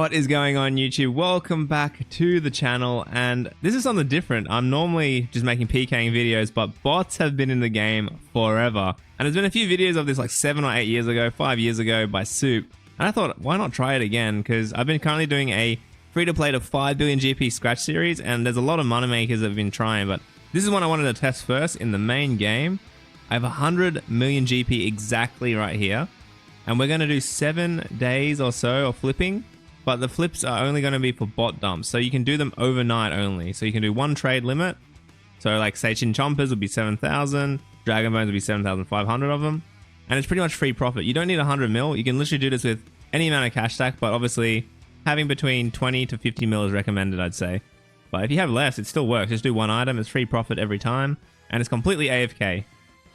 What is going on, YouTube? Welcome back to the channel, and this is something different. I'm normally just making pking videos, but bots have been in the game forever. And there's been a few videos of this like 7 or 8 years ago, 5 years ago by Soup. And I thought, why not try it again? Because I've been currently doing a free-to-play to 5 billion GP scratch series, and there's a lot of money makers that have been trying, but this is one I wanted to test first in the main game. I have 100 million GP exactly right here, and we're going to do 7 days or so of flipping. But the flips are only going to be for bot dumps, so you can do them overnight only. So you can do one trade limit. So like say Chinchompers would be 7,000, Dragon Bones would be 7,500 of them, and it's pretty much free profit. You don't need 100 mil. You can literally do this with any amount of cash stack, but obviously having between 20 to 50 mil is recommended, I'd say. But if you have less, it still works. Just do one item. It's free profit every time, and it's completely AFK.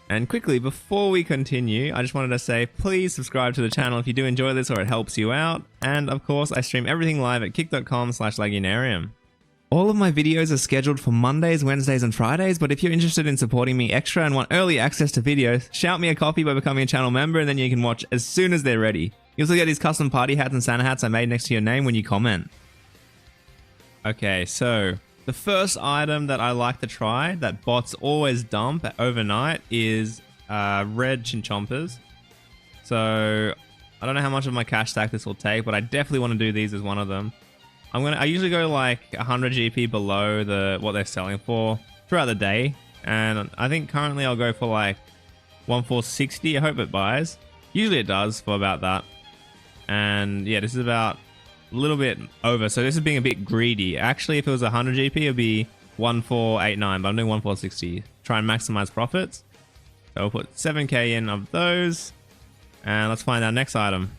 And quickly, before we continue, I just wanted to say, please subscribe to the channel if you do enjoy this or it helps you out. And of course, I stream everything live at kick.com/Lagunarium. All of my videos are scheduled for Mondays, Wednesdays, and Fridays, but if you're interested in supporting me extra and want early access to videos, shout me a copy by becoming a channel member, and then you can watch as soon as they're ready. You also get these custom party hats and Santa hats I made next to your name when you comment. Okay, so the first item that I like to try that bots always dump overnight is red Chinchompers. So I don't know how much of my cash stack this will take, but I definitely want to do these as one of them. I usually go like 100 GP below what they're selling for throughout the day, and I think currently I'll go for like 1,460. I hope it buys. Usually it does for about that. And yeah, this is about a little bit over, so this is being a bit greedy. Actually, if it was 100 GP, it'd be 1,489, but I'm doing 1,460. Try and maximize profits. So we'll put 7k in of those, and let's find our next item.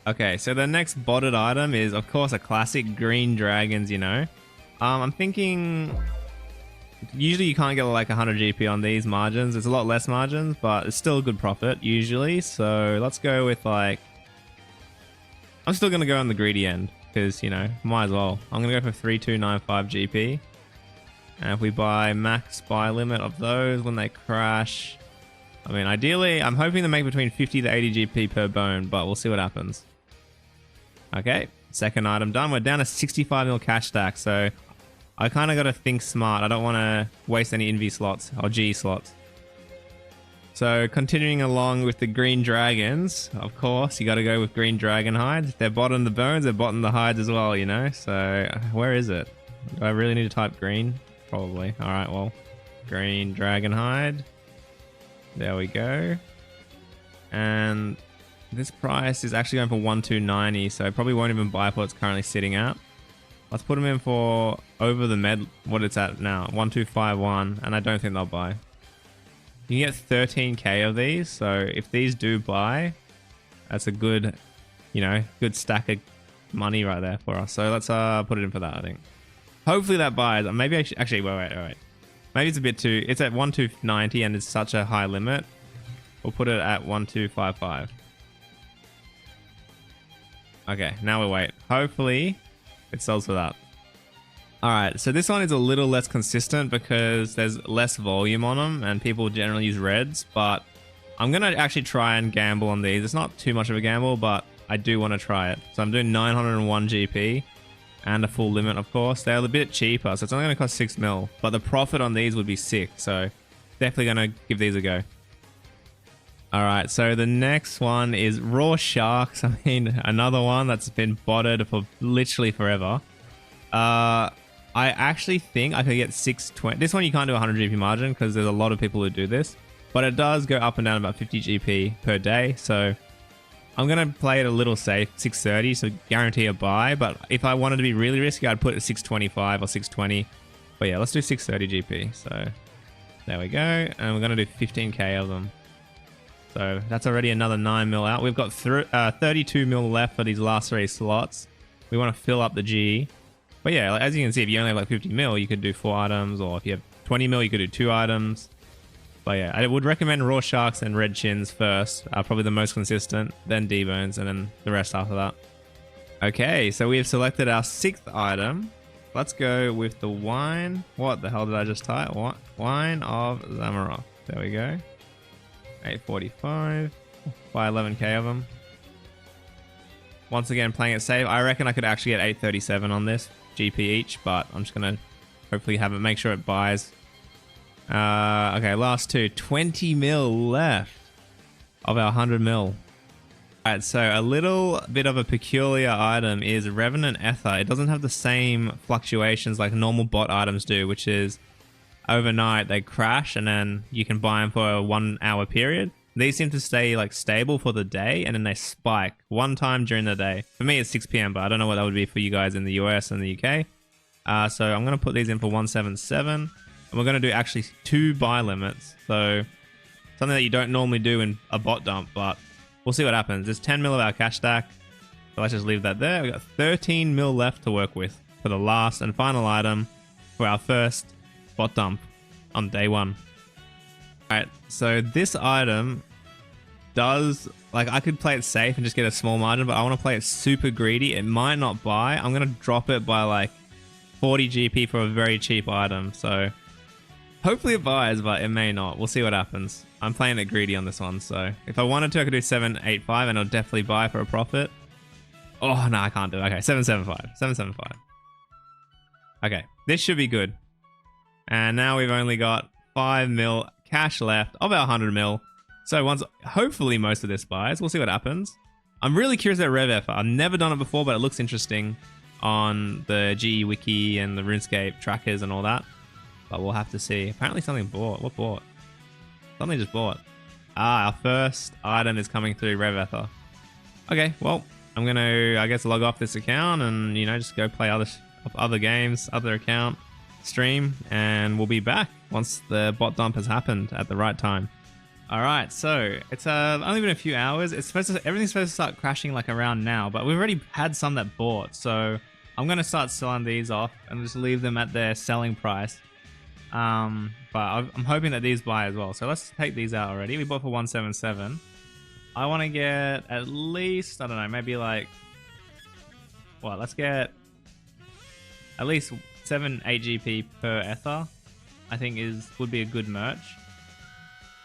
Okay, so the next botted item is, of course, a classic green dragons, you know. I'm thinking usually you can't get like 100 GP on these margins. It's a lot less margins, but it's still a good profit usually. So let's go with like, I'm still going to go on the greedy end because, you know, might as well. I'm going to go for 3,295 GP. And if we buy max buy limit of those when they crash, I mean, ideally, I'm hoping to make between 50 to 80 GP per bone, but we'll see what happens. Okay, second item done. We're down to 65 mil cash stack, so I kind of got to think smart. I don't want to waste any NV slots or G slots. So continuing along with the green dragons, of course, you got to go with green dragon hides. If they're bottom the bones, they're bottom the hides as well, you know? So where is it? Do I really need to type green? Probably. All right, well, green dragon hide. There we go. And this price is actually going for 1,290, so I probably won't even buy for what it's currently sitting at. Let's put them in for over the med, what it's at now, 1,251, and I don't think they'll buy. You can get 13k of these, so if these do buy, that's a good, you know, good stack of money right there for us. So let's put it in for that, I think. Hopefully that buys. Maybe actually, wait. Maybe it's a bit too, it's at 1,290 and it's such a high limit. We'll put it at 1,255. Okay, now we'll wait. Hopefully it sells for that. Alright, so this one is a little less consistent because there's less volume on them and people generally use reds, but I'm going to actually try and gamble on these. It's not too much of a gamble, but I do want to try it. So I'm doing 901 GP and a full limit, of course. They're a bit cheaper, so it's only going to cost 6 mil, but the profit on these would be sick, so definitely going to give these a go. Alright, so the next one is raw sharks. I mean, another one that's been botted for literally forever. I actually think I could get 620. This one you can't do 100 GP margin because there's a lot of people who do this, but it does go up and down about 50 GP per day. So I'm going to play it a little safe, 630, so guarantee a buy. But if I wanted to be really risky, I'd put it 625 or 620. But yeah, let's do 630 GP. So there we go. And we're going to do 15k of them. So that's already another 9 mil out. We've got 32 mil left for these last 3 slots. We want to fill up the G. But yeah, like, as you can see, if you only have like 50 mil, you could do 4 items, or if you have 20 mil, you could do 2 items. But yeah, I would recommend raw sharks and red chins first, probably the most consistent, then D-bones, and then the rest after that. Okay, so we have selected our 6th item. Let's go with the wine. What the hell did I just type? Wine of Zamarok. There we go. 845. Buy 11k of them. once again, playing it safe. I reckon I could actually get 837 on this GP each, but I'm just going to hopefully have it, make sure it buys. Okay, last two. 20 mil left of our 100 mil. Alright, so a little bit of a peculiar item is Revenant Ether. It doesn't have the same fluctuations like normal bot items do, which is overnight they crash and then you can buy them for a 1 hour period. These seem to stay like stable for the day and then they spike one time during the day. For me it's 6 p.m, but I don't know what that would be for you guys in the US and the UK. So I'm going to put these in for 177 and we're going to do actually 2 buy limits. So something that you don't normally do in a bot dump, but we'll see what happens. There's 10 mil of our cash stack. So let's just leave that there. We've got 13 mil left to work with for the last and final item for our first bot dump on day 1. Alright, so this item does, like, I could play it safe and just get a small margin, but I want to play it super greedy. It might not buy. I'm going to drop it by like 40 GP for a very cheap item. So hopefully it buys, but it may not. We'll see what happens. I'm playing it greedy on this one, so if I wanted to, I could do 785 and it'll definitely buy for a profit. Oh, no, I can't do it. Okay, 775. 775. Okay, this should be good. And now we've only got 5 mil cash left of our 100 mil. So once, hopefully most of this buys, we'll see what happens. I'm really curious about RevF. I've never done it before, but it looks interesting on the GE Wiki and the RuneScape trackers and all that. But we'll have to see. Apparently something bought. What bought? Something just bought. Ah, our first item is coming through RevEther. Okay, well, I'm going to, I guess, log off this account and, you know, just go play other games, other account, stream, and we'll be back once the bot dump has happened at the right time. Alright, so it's only been a few hours. Everything's supposed to start crashing like around now, but we've already had some that bought, so I'm going to start selling these off and just leave them at their selling price. But I'm hoping that these buy as well. So let's take these out already. We bought for 177. I want to get at least, I don't know, maybe like, well, let's get at least 7-8 GP per ether. I think would be a good merch.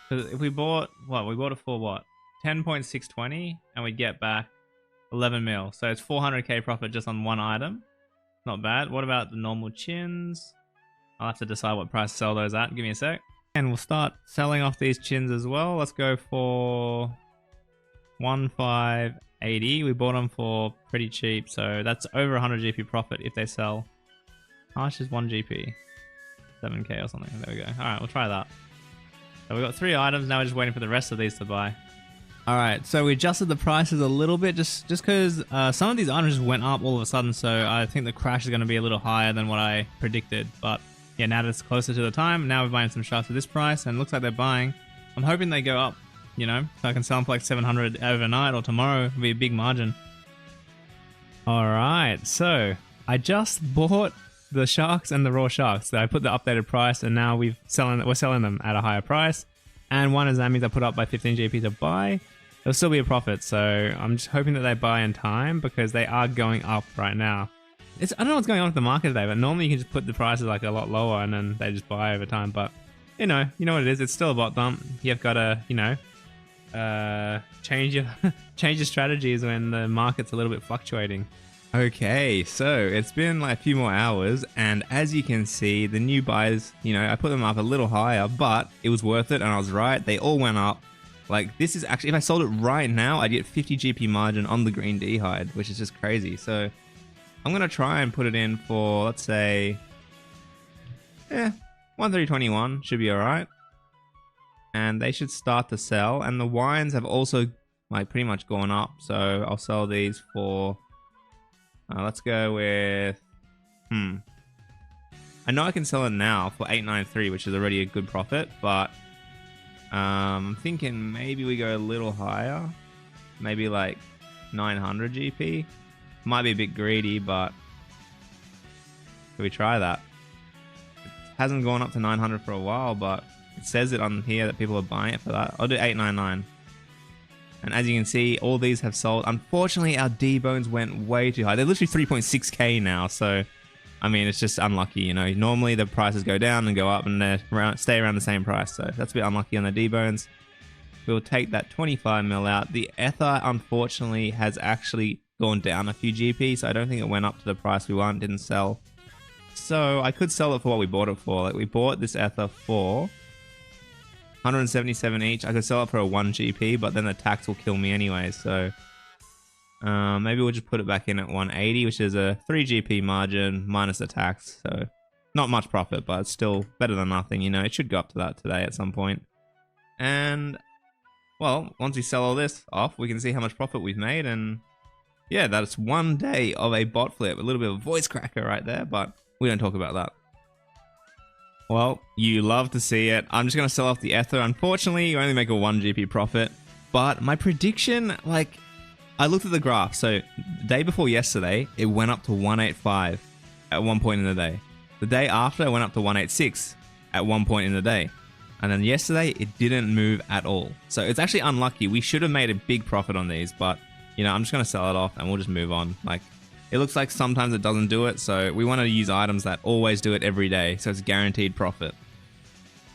Because if we bought, we bought it for what? 10.620 and we'd get back 11 mil. So it's 400k profit just on one item. Not bad. What about the normal chins? I'll have to decide what price to sell those at. Give me a sec. And we'll start selling off these chins as well. Let's go for 1580. We bought them for pretty cheap. So that's over 100 GP profit if they sell. How much is 1 GP? 7k or something. There we go. Alright, we'll try that. So we've got 3 items. Now we're just waiting for the rest of these to buy. Alright, so we adjusted the prices a little bit just because some of these items just went up all of a sudden. So I think the crash is going to be a little higher than what I predicted. But yeah, now that it's closer to the time, now we're buying some sharks at this price, and it looks like they're buying. I'm hoping they go up, you know, so I can sell them for like 700 overnight or tomorrow. It'll be a big margin. Alright, so I just bought the sharks and the raw sharks. So I put the updated price, and now we're selling them at a higher price. And one of them I put up by 15 GP to buy. There'll still be a profit, so I'm just hoping that they buy in time because they are going up right now. I don't know what's going on with the market today, but normally you can just put the prices like a lot lower and then they just buy over time. But you know what it is. It's still a bot dump. You've got to, you know, change your strategies when the market's a little bit fluctuating. Okay, so it's been like a few more hours, and as you can see, the new buys, you know, I put them up a little higher, but it was worth it, and I was right. They all went up. Like, this is actually, if I sold it right now, I'd get 50 GP margin on the green D hide, which is just crazy. So I'm going to try and put it in for, let's say, 1321 should be all right. And they should start to sell. And the wines have also like pretty much gone up. So I'll sell these for, let's go with, I know I can sell it now for 893, which is already a good profit, but I'm thinking maybe we go a little higher, maybe like 900 GP. Might be a bit greedy, but can we try that? It hasn't gone up to 900 for a while, but it says it on here that people are buying it for that. I'll do 899. And as you can see, all these have sold. Unfortunately, our D-bones went way too high. They're literally 3.6k now, so I mean, it's just unlucky, you know. Normally the prices go down and go up and they stay around the same price, so that's a bit unlucky on the D-bones. We'll take that 25 mil out. The Ether, unfortunately, has actually gone down a few GP, so I don't think it went up to the price we want, didn't sell. So I could sell it for what we bought it for. Like, we bought this ether for 177 each. I could sell it for a 1 GP, but then the tax will kill me anyway, so maybe we'll just put it back in at 180, which is a 3 GP margin minus the tax, so not much profit, but it's still better than nothing, you know. It should go up to that today at some point. And well, once we sell all this off, we can see how much profit we've made. And yeah, that's 1 day of a bot flip. A little bit of a voice cracker right there, but we don't talk about that. Well, you love to see it. I'm just going to sell off the ether. Unfortunately, you only make a 1 GP profit. But my prediction, like, I looked at the graph. So the day before yesterday, it went up to 185 at one point in the day. The day after, it went up to 186 at one point in the day. And then yesterday, it didn't move at all. So it's actually unlucky. We should have made a big profit on these, but, you know, I'm just going to sell it off and we'll just move on. Like, it looks like sometimes it doesn't do it, so we want to use items that always do it every day, so it's guaranteed profit.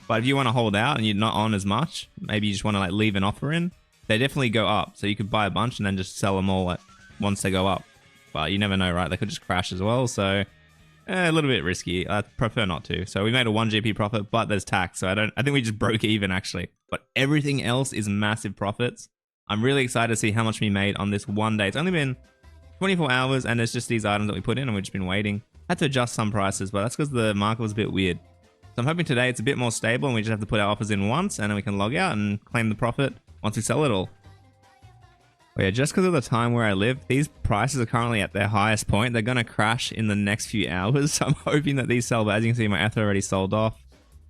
But if you want to hold out and you're not on as much, maybe you just want to like leave an offer in, they definitely go up. So you could buy a bunch and then just sell them all once they go up. But you never know, right? They could just crash as well, so a little bit risky. I prefer not to. So we made a 1 GP profit, but there's tax, so I think we just broke even actually. But everything else is massive profits. I'm really excited to see how much we made on this 1 day. It's only been 24 hours and it's just these items that we put in and we've just been waiting. Had to adjust some prices, but that's because the market was a bit weird. So I'm hoping today it's a bit more stable and we just have to put our offers in once and then we can log out and claim the profit once we sell it all. But yeah, just because of the time where I live, these prices are currently at their highest point. They're going to crash in the next few hours. So I'm hoping that these sell, but as you can see, my ether already sold off.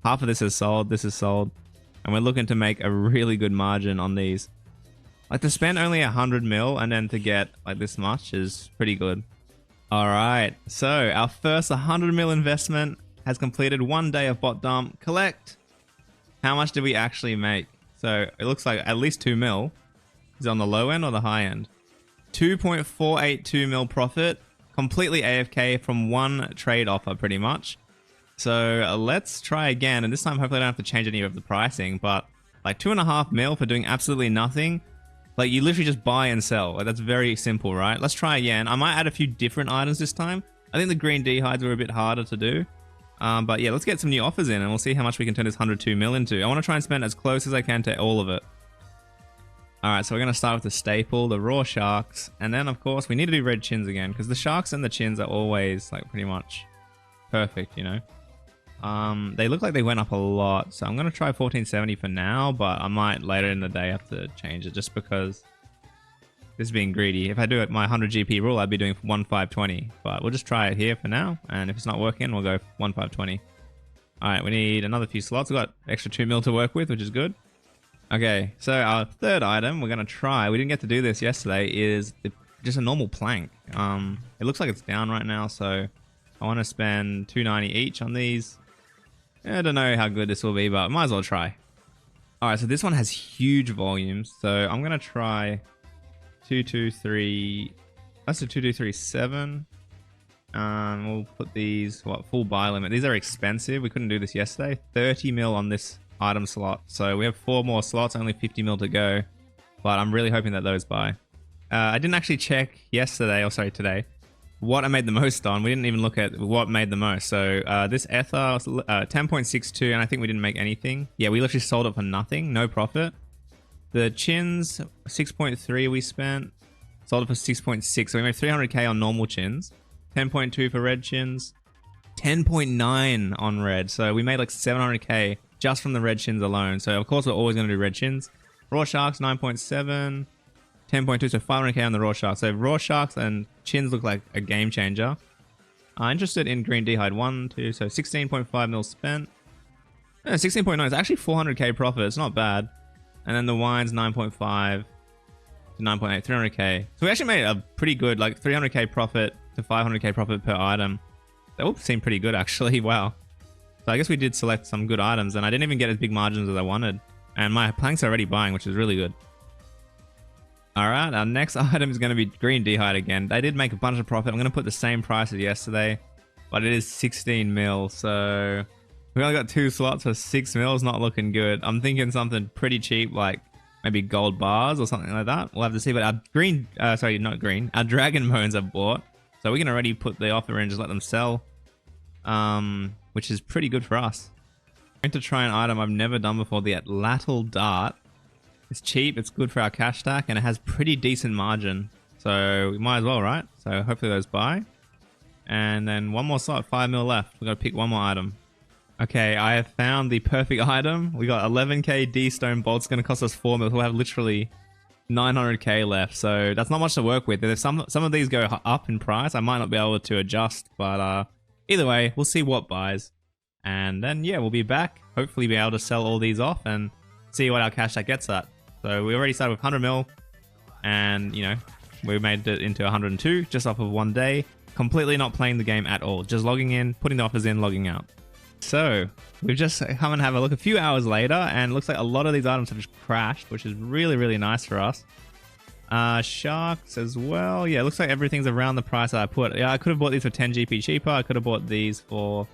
Half of this is sold, this is sold. And we're looking to make a really good margin on these. Like, to spend only 100 mil and then to get like this much is pretty good. All right, so our first 100 mil investment has completed 1 day of bot dump. Collect. How much did we actually make? So it looks like at least 2 mil. Is it on the low end or the high end? 2.482 mil profit. Completely AFK from 1 trade offer pretty much. So let's try again. And this time hopefully I don't have to change any of the pricing. But like 2.5 mil for doing absolutely nothing. Like, you literally just buy and sell. Like, that's very simple, right? Let's try again. I might add a few different items this time. I think the green D hides were a bit harder to do. But yeah, let's get some new offers in and we'll see how much we can turn this 102 mil into. I want to try and spend as close as I can to all of it. Alright, so we're going to start with the staple, the raw sharks. And then, of course, we need to do red chins again because the sharks and the chins are always, like, pretty much perfect, you know? They look like they went up a lot, so I'm going to try 1470 for now, but I might later in the day have to change it just because this is being greedy. If I do it my 100 GP rule, I'd be doing 1520, but we'll just try it here for now, and if it's not working, we'll go 1520. Alright, we need another few slots. We've got extra 2 mil to work with, which is good. Okay, so our third item we're going to try, we didn't get to do this yesterday, is just a normal plank. It looks like it's down right now, so I want to spend 290 each on these. I don't know how good this will be, but might as well try. Alright, so this one has huge volumes. So I'm going to try 223. That's a 2237. We'll put these, full buy limit. These are expensive. We couldn't do this yesterday. 30 mil on this item slot. So we have 4 more slots, only 50 mil to go. But I'm really hoping that those buy. I didn't actually check today, what I made the most on. We didn't even look at what made the most. So this ether, 10.62, and I think we didn't make anything. Yeah, we literally sold it for nothing, no profit. The chins, 6.3 we spent. Sold it for 6.6, so we made 300k on normal chins. 10.2 for red chins. 10.9 on red, so we made like 700k just from the red chins alone. So of course we're always going to do red chins. Raw sharks, 9.7. 10.2, so 500k on the raw sharks. So raw sharks and chins look like a game changer. Interested in green D hide 1, 2, so 16.5 mil spent. 16.9 is actually 400k profit. It's not bad. And then the wines 9.5 to 9.8, 300k. So we actually made a pretty good, like 300k profit to 500k profit per item. That would seem pretty good actually. Wow. So I guess we did select some good items, and I didn't even get as big margins as I wanted. And my planks are already buying, which is really good. Alright, our next item is going to be green D-hide again. They did make a bunch of profit. I'm going to put the same price as yesterday, but it is 16 mil, so we only got 2 slots for 6 mil. It's not looking good. I'm thinking something pretty cheap, like maybe gold bars or something like that. We'll have to see. But our green, sorry, not green, our dragon bones are bought. So we can already put the offer in and just let them sell, which is pretty good for us. I'm going to try an item I've never done before, the Atlatl Dart. It's cheap, it's good for our cash stack, and it has pretty decent margin. So we might as well, right? So hopefully those buy. And then one more slot, 5 mil left. We've got to pick one more item. Okay, I have found the perfect item. We got 11k D-stone bolts, going to cost us 4 mil. We'll have literally 900k left, so that's not much to work with. If some of these go up in price, I might not be able to adjust, but either way, we'll see what buys. And then, yeah, we'll be back. Hopefully be able to sell all these off and see what our cash stack gets at. So we already started with 100 mil, and, you know, we made it into 102 just off of one day. Completely not playing the game at all. Just logging in, putting the offers in, logging out. So we've just come and have a look a few hours later, and it looks like a lot of these items have just crashed, which is really, really nice for us. Sharks as well. Yeah, it looks like everything's around the price that I put. Yeah, I could have bought these for 10 GP cheaper. I could have bought these for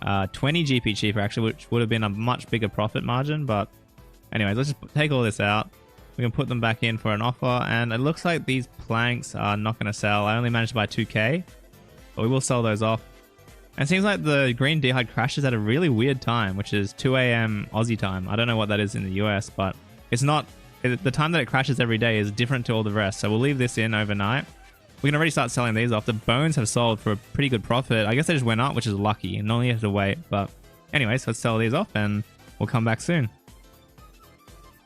20 GP cheaper, actually, which would have been a much bigger profit margin. But anyways, let's just take all this out. We can put them back in for an offer, and it looks like these planks are not going to sell. I only managed to buy 2k, but we will sell those off. And it seems like the green d'hide crashes at a really weird time, which is 2 AM Aussie time. I don't know what that is in the US, but it's not... The time that it crashes every day is different to all the rest. So we'll leave this in overnight. We can already start selling these off. The bones have sold for a pretty good profit. I guess they just went up, which is lucky. And only have to wait. But anyways, let's sell these off and we'll come back soon.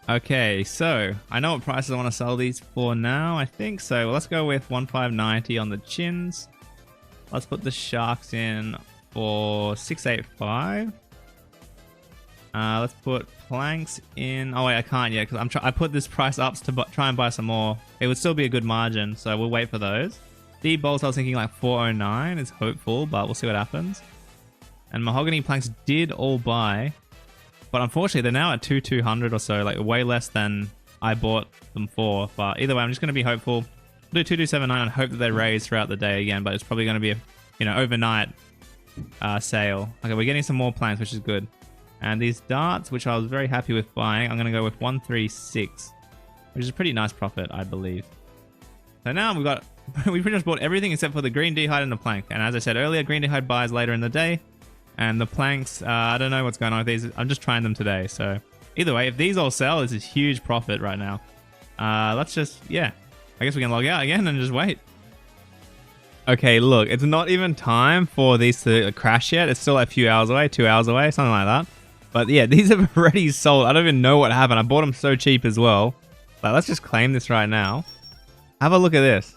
Okay, so I know what prices I want to sell these for now, I think. So let's go with 1590 on the chins. Let's put the sharks in for 685. Let's put planks in. Oh wait, I can't yet because I put this price up to try and buy some more. It would still be a good margin, so we'll wait for those. The bolts I was thinking like 409 is hopeful, but we'll see what happens. And mahogany planks did all buy, but unfortunately they're now at 2200 or so, like way less than I bought them for. But either way, I'm just going to be hopeful. Do 2279 and hope that they raise throughout the day again, but it's probably going to be a, you know, overnight sale. Okay, we're getting some more planks, which is good. And these darts, which I was very happy with buying, I'm going to go with 136, which is a pretty nice profit, I believe. So now we've got, we pretty much bought everything except for the green d'hide and the plank. And as I said earlier, green d'hide buys later in the day. And the planks, I don't know what's going on with these. I'm just trying them today. So either way, if these all sell, this is huge profit right now. Let's just, yeah, I guess we can log out again and just wait. Okay, look, it's not even time for these to crash yet. It's still a few hours away, 2 hours away, something like that. But yeah, these have already sold. I don't even know what happened. I bought them so cheap as well. But let's just claim this right now. Have a look at this.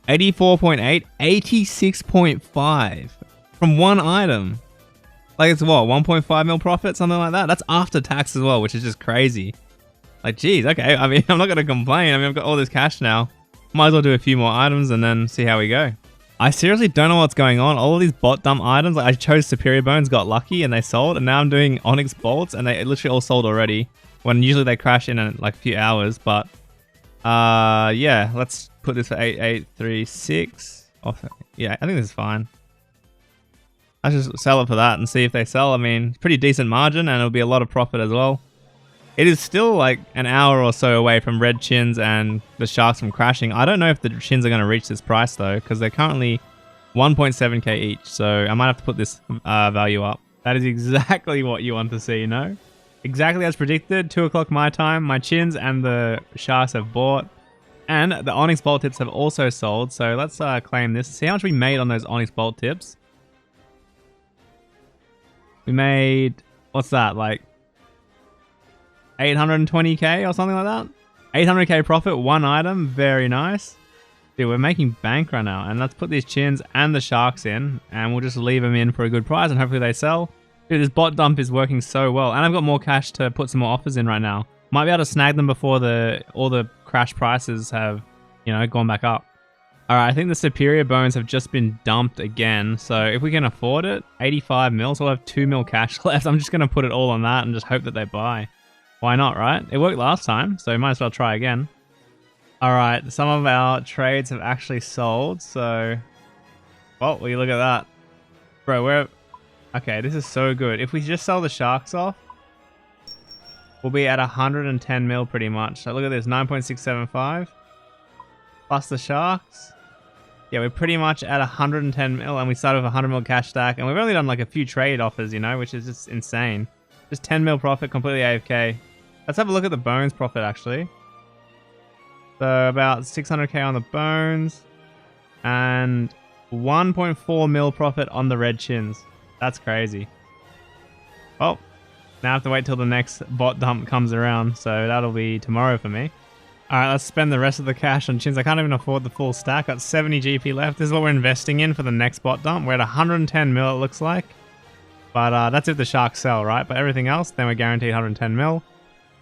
84.8, 86.5 from one item. Like it's what, 1.5 mil profit, something like that? That's after tax as well, which is just crazy. Like, geez, okay. I mean, I'm not going to complain. I mean, I've got all this cash now. Might as well do a few more items and then see how we go. I seriously don't know what's going on. All of these bot dump items, like I chose Superior Bones, got lucky, and they sold. And now I'm doing Onyx Bolts, and they literally all sold already. When usually they crash in like a few hours. But yeah, let's put this for 8836. Yeah, I think this is fine. Let's just sell it for that and see if they sell. I mean, it's pretty decent margin, and it'll be a lot of profit as well. It is still like an hour or so away from red chins and the sharks from crashing. I don't know if the chins are going to reach this price though, because they're currently 1.7k each. So I might have to put this value up. That is exactly what you want to see, you know? Exactly as predicted, 2 o'clock my time, my chins and the sharks have bought. And the Onyx Bolt tips have also sold. So let's claim this. See how much we made on those Onyx Bolt tips. We made, what's that, like 820k or something like that. 800k profit, one item, very nice. Dude, we're making bank right now. And let's put these chins and the sharks in, and we'll just leave them in for a good price, and hopefully they sell. Dude, this bot dump is working so well, and I've got more cash to put some more offers in right now. Might be able to snag them before all the crash prices have, you know, gone back up. Alright, I think the Superior Bones have just been dumped again, so if we can afford it, 85 mil, so we'll have 2 mil cash left. I'm just going to put it all on that and just hope that they buy. Why not, right? It worked last time, so we might as well try again. Alright, some of our trades have actually sold, so... Well, will you look at that? Bro, we're... Okay, this is so good. If we just sell the sharks off... we'll be at 110 mil pretty much. So look at this, 9.675 plus the sharks. Yeah, we're pretty much at 110 mil, and we started with a 100 mil cash stack, and we've only done like a few trade offers, you know, which is just insane. Just 10 mil profit, completely AFK. Let's have a look at the bones profit actually. So about 600k on the bones, and 1.4 mil profit on the red chins. That's crazy. Well, now I have to wait till the next bot dump comes around, so that'll be tomorrow for me. Alright, let's spend the rest of the cash on chins. I can't even afford the full stack. Got 70 GP left. This is what we're investing in for the next bot dump. We're at 110 mil it looks like. But that's if the sharks sell, right? But everything else, then we're guaranteed 110 mil.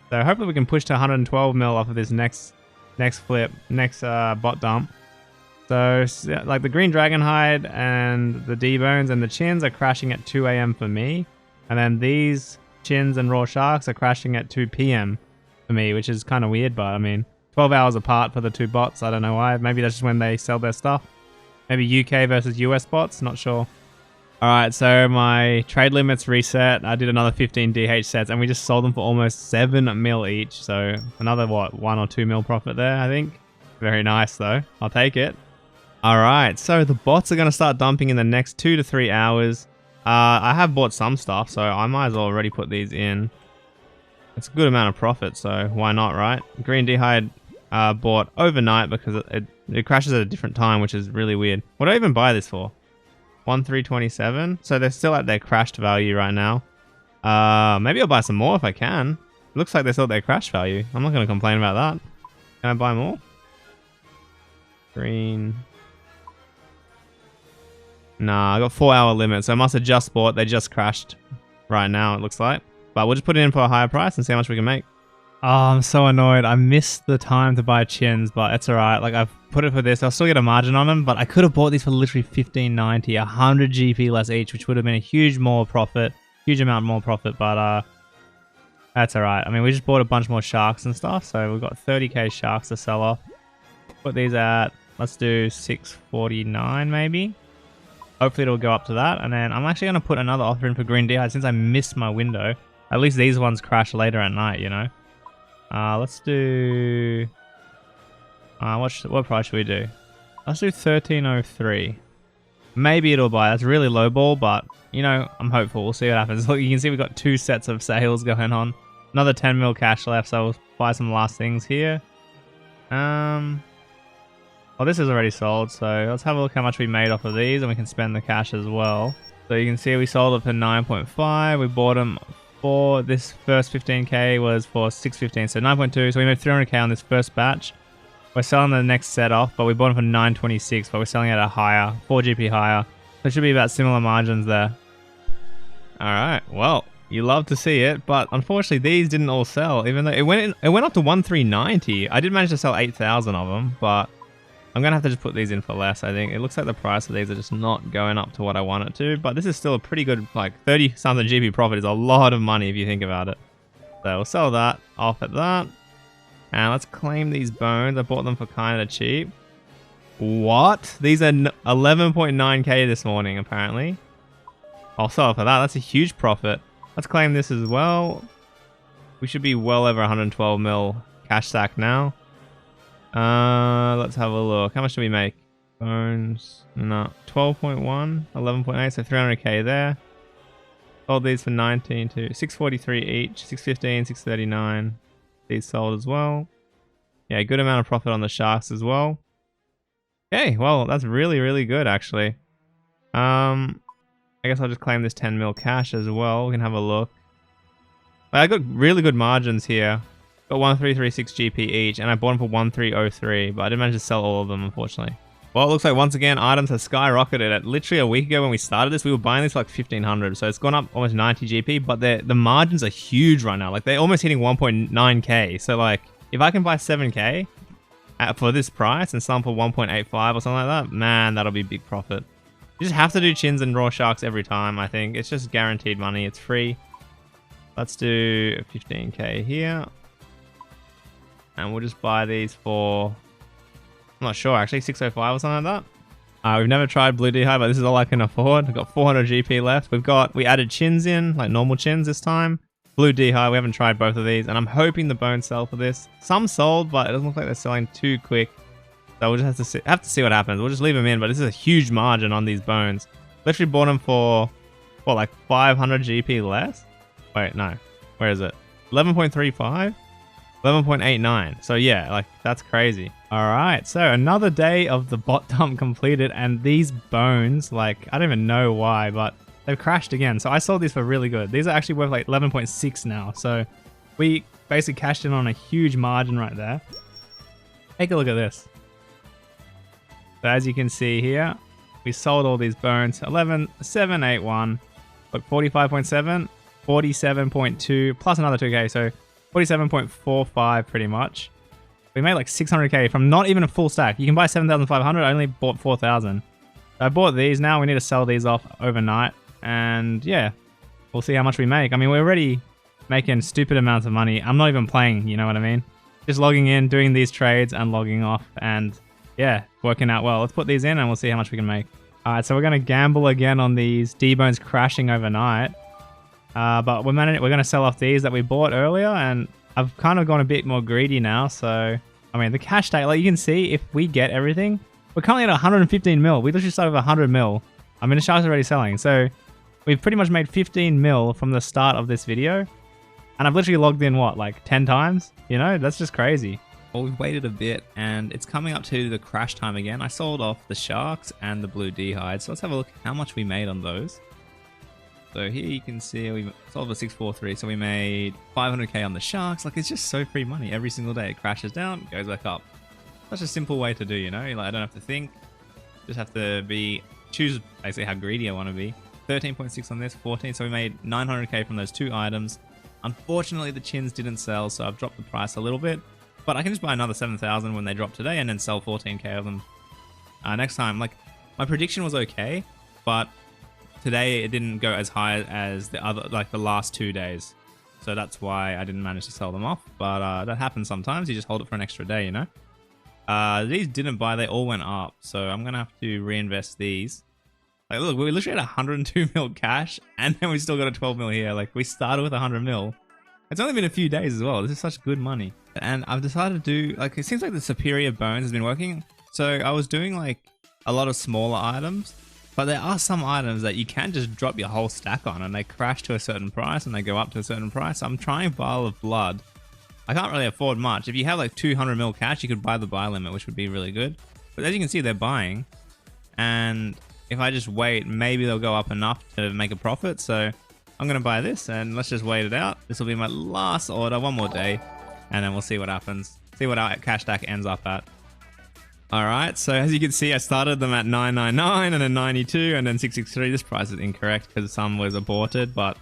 So hopefully we can push to 112 mil off of this next bot dump. So like the green dragon hide and the D-bones and the chins are crashing at 2 AM for me. And then these chins and raw sharks are crashing at 2 PM for me, which is kind of weird, but I mean, 12 hours apart for the two bots. I don't know why. Maybe that's just when they sell their stuff. Maybe UK versus US bots. Not sure. Alright, so my trade limits reset. I did another 15 DH sets, and we just sold them for almost 7 mil each. So another, what, 1 or 2 mil profit there, I think. Very nice, though. I'll take it. Alright, so the bots are going to start dumping in the next 2 to 3 hours. I have bought some stuff, so I might as well already put these in. It's a good amount of profit, so why not, right? Green D-hide bought overnight because it crashes at a different time, which is really weird. What do I even buy this for? 1,327. So they're still at their crashed value right now. Maybe I'll buy some more if I can. It looks like they're still at their crash value. I'm not going to complain about that. Can I buy more? Green. Nah, I got 4-hour limit, so I must have just bought. They just crashed right now, it looks like. But we'll just put it in for a higher price and see how much we can make. Oh, I'm so annoyed. I missed the time to buy chins, but it's alright. Like, I've put it for this. I'll still get a margin on them, but I could have bought these for literally 15.90, 100 GP less each, which would have been a huge amount more profit, but that's alright. I mean, we just bought a bunch more sharks and stuff, so we've got 30k sharks to sell off. Put these at, let's do 649 maybe. Hopefully it'll go up to that, and then I'm actually going to put another offer in for green D-hide since I missed my window. At least these ones crash later at night, you know. Let's do... what price should we do? Let's do 1303. Maybe it'll buy. That's really low ball, but, you know, I'm hopeful. We'll see what happens. Look, you can see we've got 2 sets of sales going on. Another 10 mil cash left, so we'll buy some last things here. Well, this is already sold, so let's have a look how much we made off of these, and we can spend the cash as well. So you can see we sold it for 9.5. We bought them for this first 15k was for 615, so 9.2. So we made 300k on this first batch. We're selling the next set off, but we bought them for 926, but we're selling at a higher, 4 GP higher. So it should be about similar margins there. Alright, well, you love to see it, but unfortunately these didn't all sell, even though it went up to 1,390. I did manage to sell 8,000 of them, but I'm going to have to just put these in for less, I think. It looks like the price of these are just not going up to what I want it to, but this is still a pretty good, like, 30-something GP profit is a lot of money if you think about it. So we'll sell that off at that. And let's claim these bones. I bought them for kind of cheap. What? These are 11.9k this morning, apparently. I'll sell it for that. That's a huge profit. Let's claim this as well. We should be well over 112 mil cash stack now. Let's have a look. How much do we make? Bones. No. 12.1. 11.8. So 300k there. Sold these for 19 to 643 each. 615, 639. These sold as well. Yeah, good amount of profit on the sharks as well. Okay, well, that's really, really good, actually. I guess I'll just claim this 10 mil cash as well. We can have a look. I got really good margins here. Got 1336 GP each, and I bought them for 1303, but I didn't manage to sell all of them, unfortunately. Well, it looks like, once again, items have skyrocketed. At literally a week ago when we started this, we were buying this for like 1,500, so it's gone up almost 90 GP, but the margins are huge right now. Like, they're almost hitting 1.9k, so like, if I can buy 7k for this price and sell them for 1.85 or something like that, man, that'll be big profit. You just have to do chins and raw sharks every time, I think. It's just guaranteed money. It's free. Let's do 15k here. And we'll just buy these for... I'm not sure, actually, 605 or something like that. We've never tried blue D-hide, but this is all I can afford. We've got 400 GP left. We added chins in, like normal chins this time. Blue D'hide, we haven't tried both of these, and I'm hoping the bones sell for this. Some sold, but it doesn't look like they're selling too quick. So we'll just have to see what happens. We'll just leave them in, but this is a huge margin on these bones. Literally bought them for, what, like 500 GP less? Wait, no. Where is it? 11.35? 11.89. So yeah, like that's crazy. Alright, so another day of the bot dump completed, and these bones, like, I don't even know why, but they've crashed again. So I sold these for really good. These are actually worth like 11.6 now. So we basically cashed in on a huge margin right there. Take a look at this. So as you can see here, we sold all these bones. 11,781. Look, 45.7, 47.2, plus another 2k. So 47.45 pretty much. We made like 600k from not even a full stack. You can buy 7,500. I only bought 4,000. So I bought these. Now we need to sell these off overnight. And yeah, we'll see how much we make. I mean, we're already making stupid amounts of money. I'm not even playing, you know what I mean? Just logging in, doing these trades and logging off. And yeah, working out well. Let's put these in and we'll see how much we can make. Alright, so we're going to gamble again on these D-bones crashing overnight. But we're going to sell off these that we bought earlier, and I've kind of gone a bit more greedy now. So, I mean, the cash tag, like you can see, if we get everything, we're currently at 115 mil. We literally started with 100 mil. I mean, the shark's already selling. So, we've pretty much made 15 mil from the start of this video. And I've literally logged in, what, like 10 times? You know, that's just crazy. Well, we've waited a bit, and it's coming up to the crash time again. I sold off the sharks and the blue D'hide. So, let's have a look how much we made on those. So here you can see we sold for 643, so we made 500k on the sharks. Like, it's just so free money every single day. It crashes down, goes back up. Such a simple way to do, you know? Like, I don't have to think. Just have to choose basically how greedy I want to be. 13.6 on this, 14. So we made 900k from those two items. Unfortunately, the chins didn't sell, so I've dropped the price a little bit. But I can just buy another 7,000 when they drop today and then sell 14k of them next time. Like, my prediction was okay, but today it didn't go as high as the other, like the last 2 days. So that's why I didn't manage to sell them off. But that happens sometimes. You just hold it for an extra day, you know? These didn't buy, they all went up. So I'm going to have to reinvest these. Like, look, we literally had 102 mil cash, and then we still got a 12 mil here. Like, we started with 100 mil. It's only been a few days as well. This is such good money. And I've decided to do, like, it seems like the superior bones has been working. So I was doing like a lot of smaller items. But there are some items that you can just drop your whole stack on and they crash to a certain price and they go up to a certain price. I'm trying Vial of Blood. I can't really afford much. If you have like 200 mil cash, you could buy the buy limit, which would be really good. But as you can see, they're buying. And if I just wait, maybe they'll go up enough to make a profit. So I'm going to buy this and let's just wait it out. This will be my last order, one more day. And then we'll see what happens. See what our cash stack ends up at. Alright, so as you can see, I started them at 999 and then 92 and then 663. This price is incorrect because some was aborted, but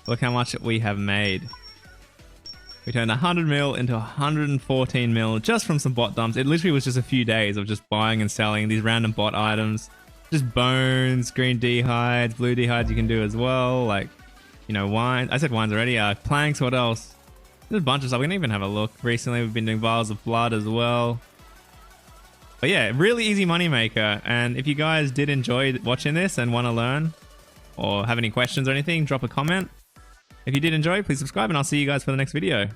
look how much we have made. We turned 100 mil into 114 mil just from some bot dumps. It literally was just a few days of just buying and selling these random bot items. Just bones, green D'hides, blue D'hides you can do as well. Like, you know, wines. I said wines already. Planks, what else? There's a bunch of stuff. We can even have a look. Recently, we've been doing Vials of Blood as well. But yeah, really easy money maker. And if you guys did enjoy watching this and want to learn or have any questions or anything, drop a comment. If you did enjoy, please subscribe and I'll see you guys for the next video.